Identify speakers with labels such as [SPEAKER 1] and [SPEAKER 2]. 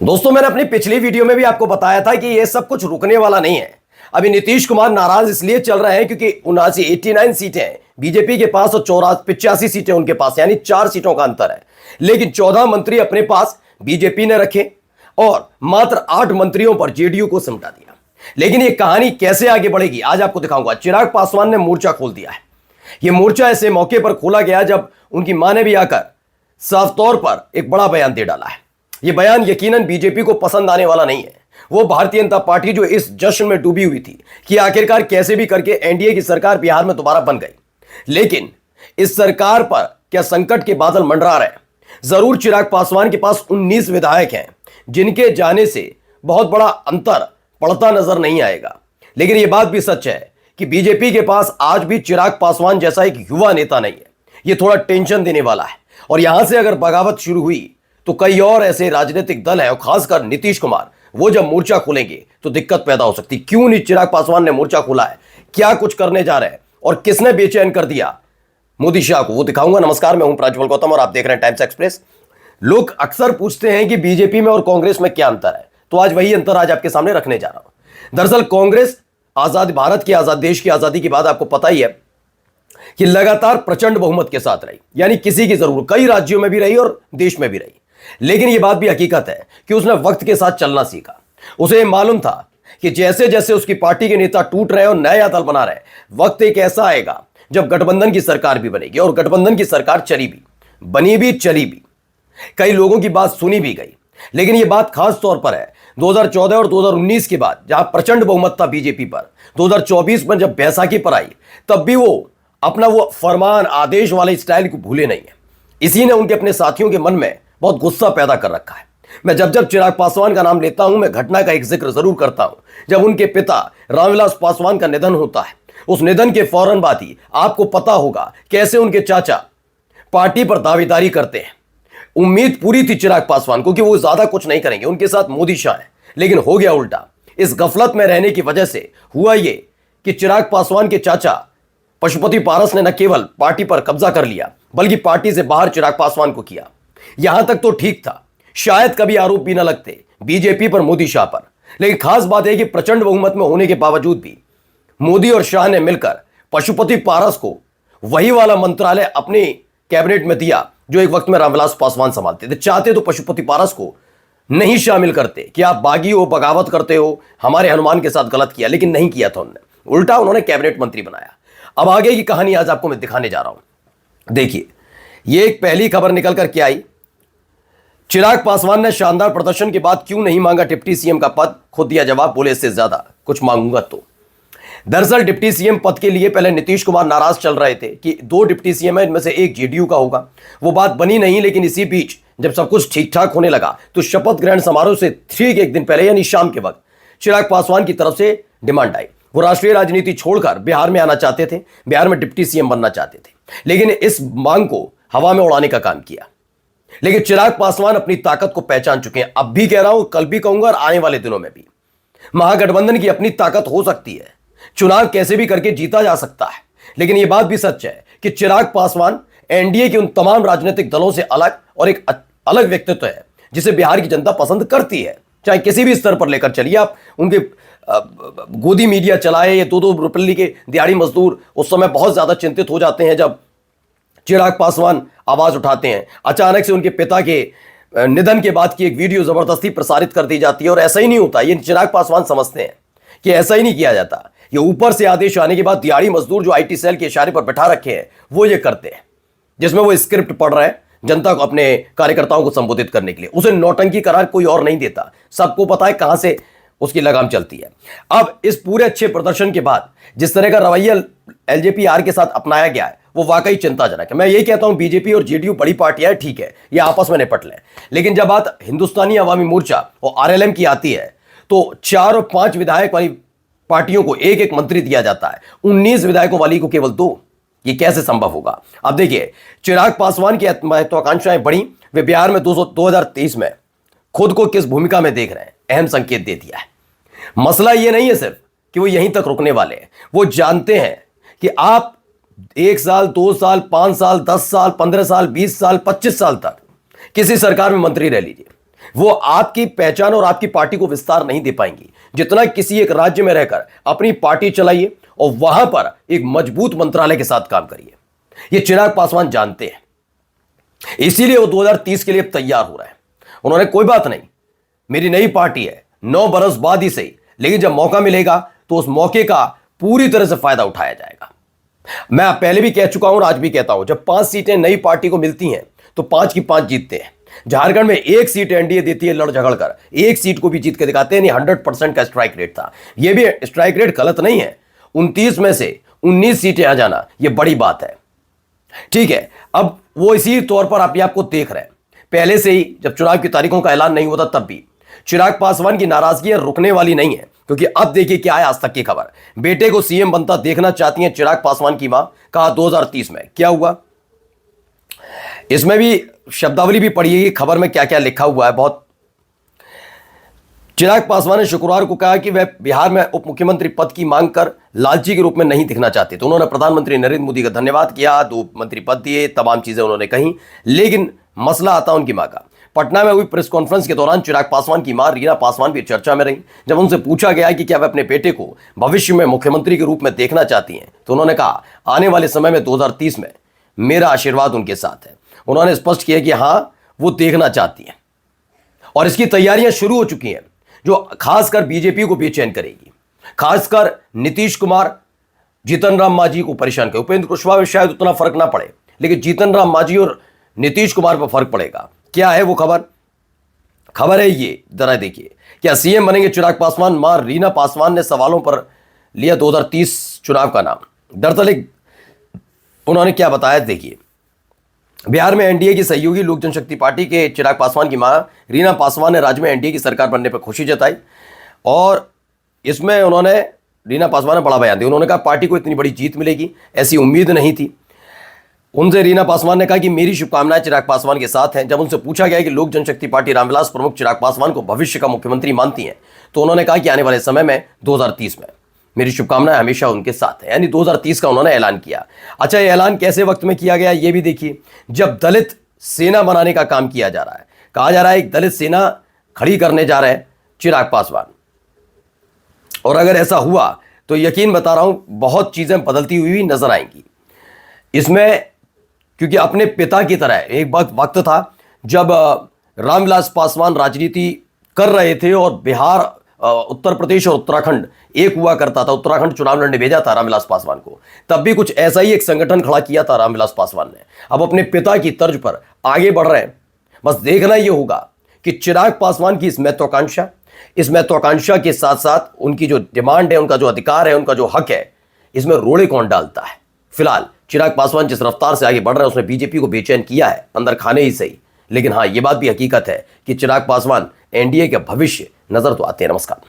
[SPEAKER 1] दोस्तों, मैंने अपनी पिछली वीडियो में भी आपको बताया था कि यह सब कुछ रुकने वाला नहीं है। अभी नीतीश कुमार नाराज इसलिए चल रहे हैं क्योंकि 79 सीटें हैं बीजेपी के पास और 85 सीटें उनके पास, यानी 4 सीटों का अंतर है। लेकिन 14 मंत्री अपने पास बीजेपी ने रखे और मात्र 8 मंत्रियों पर जेडीयू को सिमटा दिया। लेकिन यह कहानी कैसे आगे बढ़ेगी आज आपको दिखाऊंगा। चिराग पासवान ने मोर्चा खोल दिया है। यह मोर्चा ऐसे मौके पर खोला गया जब उनकी मां ने भी आकर साफ तौर पर एक बड़ा बयान दे डाला है। यह बयान यकीनन बीजेपी को पसंद आने वाला नहीं है। वो भारतीय जनता पार्टी जो इस जश्न में डूबी हुई थी कि आखिरकार कैसे भी करके एनडीए की सरकार बिहार में दोबारा बन गई, लेकिन इस सरकार पर क्या संकट के बादल मंडरा रहे हैं। जरूर चिराग पासवान के पास 19 विधायक हैं जिनके जाने से बहुत बड़ा अंतर पड़ता नजर नहीं आएगा, लेकिन यह बात भी सच है कि बीजेपी के पास आज भी चिराग पासवान जैसा एक युवा नेता नहीं है। यह थोड़ा टेंशन देने वाला है और यहां से अगर बगावत शुरू हुई तो कई और ऐसे राजनीतिक दल हैं और खासकर नीतीश कुमार, वो जब मोर्चा खोलेंगे तो दिक्कत पैदा हो सकती। क्यों नहीं चिराग पासवान ने मोर्चा खोला है, क्या कुछ करने जा रहे हैं और किसने बेचैन कर दिया मोदी शाह को, वो दिखाऊंगा। नमस्कार, मैं हूं प्रज्वल गौतम और आप देख रहे हैं टाइम्स एक्सप्रेस। लोग अक्सर पूछते हैं कि बीजेपी में और कांग्रेस में क्या अंतर है, तो आज वही अंतर आज आपके सामने रखने जा रहा हूं। दरअसल कांग्रेस आजाद भारत की देश की आजादी के बाद आपको पता ही है कि लगातार प्रचंड बहुमत के साथ रही, यानी किसी की जरूरत कई राज्यों में भी रही और देश में भी रही। लेकिन यह बात भी हकीकत है कि उसने वक्त के साथ चलना सीखा। उसे मालूम था कि जैसे जैसे उसकी पार्टी के नेता टूट रहे और नया दल बना रहे, वक्त एक ऐसा आएगा जब गठबंधन की सरकार भी बनेगी। और गठबंधन की सरकार चली भी, बनी भी, चली भी, कई लोगों की बात सुनी भी गई। लेकिन यह बात खास तौर पर है 2014 और 2019 के बाद, जहां प्रचंड बहुमत था बीजेपी पर। 2024 में जब बैसाखी पर आई, तब भी वो अपना वो फरमान आदेश वाले स्टाइल को भूले नहीं है। इसी ने उनके अपने साथियों के मन में बहुत गुस्सा पैदा कर रखा है। मैं जब जब चिराग पासवान का नाम लेता हूं, मैं घटना का एक जिक्र जरूर करता हूं जब उनके पिता रामविलास पासवान का निधन होता है। उस निधन के फौरन बाद ही आपको पता होगा कैसे उनके चाचा पार्टी पर दावेदारी करते हैं। उम्मीद पूरी थी चिराग पासवान को कि वो ज्यादा कुछ नहीं करेंगे, उनके साथ मोदी शाह है, लेकिन हो गया उल्टा। इस गफलत में रहने की वजह से हुआ ये कि चिराग पासवान के चाचा पशुपति पारस ने न केवल पार्टी पर कब्जा कर लिया, बल्कि पार्टी से बाहर चिराग पासवान को किया। यहां तक तो ठीक था, शायद कभी आरोप भी न लगते बीजेपी पर, मोदी शाह पर। लेकिन खास बात है कि प्रचंड बहुमत में होने के बावजूद भी मोदी और शाह ने मिलकर पशुपति पारस को वही वाला मंत्रालय अपने कैबिनेट में दिया जो एक वक्त में रामविलास पासवान संभालते थे। चाहते तो पशुपति पारस को नहीं शामिल करते कि आप बागी हो, बगावत करते हो, हमारे हनुमान के साथ गलत किया, लेकिन नहीं किया था उन्होंने। उल्टा उन्होंने कैबिनेट मंत्री बनाया। अब आगे की कहानी आज आपको मैं दिखाने जा रहा हूं। देखिए, यह एक पहली खबर निकल कर के आई। चिराग पासवान ने शानदार प्रदर्शन के बाद क्यों नहीं मांगा डिप्टी सीएम का पद, खुद दिया जवाब, बोले इससे ज्यादा कुछ मांगूंगा तो। दरअसल डिप्टी सीएम पद के लिए पहले नीतीश कुमार नाराज चल रहे थे कि 2 डिप्टी सीएम है, इनमें से एक जेडीयू का होगा। वो बात बनी नहीं, लेकिन इसी बीच जब सब कुछ ठीक ठाक होने लगा तो शपथ ग्रहण समारोह से ठीक एक दिन पहले, यानी शाम के वक्त, चिराग पासवान की तरफ से डिमांड आई। वो राष्ट्रीय राजनीति छोड़कर बिहार में आना चाहते थे, बिहार में डिप्टी सीएम बनना चाहते थे, लेकिन इस मांग को हवा में उड़ाने का काम किया। लेकिन चिराग पासवान अपनी ताकत को पहचान चुके हैं। अब भी कह रहा हूं, कल भी कहूंगा और आने वाले दिनों में भी। महागठबंधन की अपनी ताकत हो सकती है, चुनाव कैसे भी करके जीता जा सकता है, लेकिन यह बात भी सच है कि चिराग पासवान एनडीए के उन तमाम राजनीतिक दलों से अलग और एक अलग व्यक्तित्व है जिसे बिहार की जनता पसंद करती है। चाहे किसी भी स्तर पर लेकर चलिए आप, उनके गोदी मीडिया चलाए या 2-2 रुपये के दिहाड़ी मजदूर उस समय बहुत ज्यादा चिंतित हो जाते हैं जब चिराग पासवान आवाज उठाते हैं। अचानक से उनके पिता के निधन के बाद की एक वीडियो जबरदस्ती प्रसारित कर दी जाती है और ऐसा ही नहीं होता। ये चिराग पासवान समझते हैं कि ऐसा ही नहीं किया जाता। ये ऊपर से आदेश आने के बाद दिहाड़ी मजदूर जो आईटी सेल के इशारे पर बैठा रखे हैं, वो ये करते हैं, जिसमें वो स्क्रिप्ट पढ़ रहे हैं जनता को, अपने कार्यकर्ताओं को संबोधित करने के लिए। उसे नौटंकी करार कोई और नहीं देता, सबको पता है कहां से उसकी लगाम चलती है। अब इस पूरे अच्छे प्रदर्शन के बाद जिस तरह का रवैया एलजेपी-आर के साथ अपनाया गया है, वो वाकई चिंताजनक है। मैं यही कहता हूं, बीजेपी और जेडीयू बड़ी पार्टियां हैं, ठीक है, ये आपस में निपट लें, लेकिन जब बात हिंदुस्तानी अवामी मोर्चा और आरएलएम की आती है तो 4 और 5 विधायक वाली पार्टियों को एक एक मंत्री दिया जाता है, 19 विधायकों वाली को केवल 2। ये कैसे संभव होगा? अब देखिए, चिराग पासवान की महत्वाकांक्षाएं बढ़ी। वे बिहार में 2023 में खुद को किस भूमिका में देख रहे हैं, अहम संकेत दे दिया है। मसला यह नहीं है सिर्फ कि वो यहीं तक रुकने वाले हैं, वो जानते हैं कि आप 1 साल, 2 साल, 5 साल, 10 साल, 15 साल, 20 साल, 25 साल तक किसी सरकार में मंत्री रह लीजिए, वो आपकी पहचान और आपकी पार्टी को विस्तार नहीं दे पाएंगी। जितना किसी एक राज्य में रहकर अपनी पार्टी चलाइए और वहां पर एक मजबूत मंत्रालय के साथ काम करिए, ये चिराग पासवान जानते हैं। इसीलिए वो 2030 के लिए तैयार हो रहे हैं। उन्होंने कोई बात नहीं, मेरी नई पार्टी है, 9 बरस बाद ही सही, लेकिन जब मौका मिलेगा तो उस मौके का पूरी तरह से फायदा उठाया जाएगा। मैं पहले भी कह चुका हूं और आज भी कहता हूं, जब 5 सीटें नई पार्टी को मिलती हैं तो 5 की 5 जीतते हैं। झारखंड में 1 सीट एनडीए देती है लड़ झगड़ कर, 1 सीट को भी जीत के दिखाते हैं। 100% का स्ट्राइक रेट था। यह भी स्ट्राइक रेट गलत नहीं है। 29 में से 19 सीटें आ जाना यह बड़ी बात है। ठीक है, अब वो इसी तौर पर आपको देख रहे हैं। पहले से ही जब चुनाव की तारीखों का ऐलान नहीं होता तब भी चिराग पासवान की नाराजगी रुकने वाली नहीं है, क्योंकि अब देखिए क्या है आज तक की खबर। बेटे को सीएम बनता देखना चाहती हैं चिराग पासवान की मां, कहा 2030 में। क्या हुआ, इसमें भी शब्दावली भी पढ़िएगी खबर में क्या क्या लिखा हुआ है। बहुत चिराग पासवान ने शुक्रवार को कहा कि वह बिहार में उप मुख्यमंत्री पद की मांग कर लालची के रूप में नहीं दिखना चाहते। तो उन्होंने प्रधानमंत्री नरेंद्र मोदी का धन्यवाद किया, 2 मंत्री पद दिए, तमाम चीजें उन्होंने कही, लेकिन मसला आता उनकी मां का। पटना में हुई प्रेस कॉन्फ्रेंस के दौरान चिराग पासवान की मां रीना पासवान भी चर्चा में रही। जब उनसे पूछा गया कि क्या वह अपने बेटे को भविष्य में मुख्यमंत्री के रूप में देखना चाहती हैं, तो उन्होंने कहा आने वाले समय में 2030 में मेरा आशीर्वाद उनके साथ है। उन्होंने स्पष्ट किया कि हां वो देखना चाहती हैं और इसकी तैयारियां शुरू हो चुकी हैं, जो खासकर बीजेपी को बेचैन करेगी। खासकर नीतीश कुमार, जीतन राम मांझी को परेशान करे। उपेंद्र कुशवाहा में शायद उतना फर्क ना पड़े, लेकिन जीतन राम मांझी और नीतीश कुमार पर फर्क पड़ेगा। क्या है वो खबर है ये, जरा देखिए। क्या सीएम बनेंगे चिराग पासवान? मां रीना पासवान ने सवालों पर लिया 2030 चुनाव का नाम। दरअसल उन्होंने क्या बताया, देखिए। बिहार में एनडीए की सहयोगी लोक जनशक्ति पार्टी के चिराग पासवान की मां रीना पासवान ने राज्य में एनडीए की सरकार बनने पर खुशी जताई और इसमें उन्होंने रीना पासवान ने बड़ा बयान दिया। उन्होंने कहा पार्टी को इतनी बड़ी जीत मिलेगी ऐसी उम्मीद नहीं थी। उनसे रीना पासवान ने कहा कि मेरी शुभकामनाएं चिराग पासवान के साथ हैं। जब उनसे पूछा गया कि लोक जनशक्ति पार्टी रामविलास प्रमुख चिराग पासवान को भविष्य का मुख्यमंत्री मानती हैं, तो उन्होंने कहा कि आने वाले समय में 2030 में मेरी शुभकामनाएं हमेशा उनके साथ है। यानी 2030 का उन्होंने ऐलान किया। अच्छा, ये ऐलान कैसे वक्त में किया गया ये भी देखिए। जब दलित सेना बनाने का काम किया जा रहा है, कहा जा रहा है एक दलित सेना खड़ी करने जा रहे हैं चिराग पासवान, और अगर ऐसा हुआ तो यकीन बता रहा हूं बहुत चीजें बदलती हुई नजर आएंगी इसमें। क्योंकि अपने पिता की तरह एक वक्त था जब रामविलास पासवान राजनीति कर रहे थे और बिहार, उत्तर प्रदेश और उत्तराखंड एक हुआ करता था। उत्तराखंड चुनाव लड़ने भेजा था रामविलास पासवान को, तब भी कुछ ऐसा ही एक संगठन खड़ा किया था रामविलास पासवान ने। अब अपने पिता की तर्ज पर आगे बढ़ रहे हैं। बस देखना यह होगा कि चिराग पासवान की इस महत्वाकांक्षा के साथ साथ उनकी जो डिमांड है, उनका जो अधिकार है, उनका जो हक है, इसमें रोड़े कौन डालता है। फिलहाल चिराग पासवान जिस रफ्तार से आगे बढ़ रहे हैं उसने बीजेपी को बेचैन किया है, अंदर खाने ही सही। लेकिन हाँ, यह बात भी हकीकत है कि चिराग पासवान एनडीए के भविष्य नजर तो आते हैं। नमस्कार।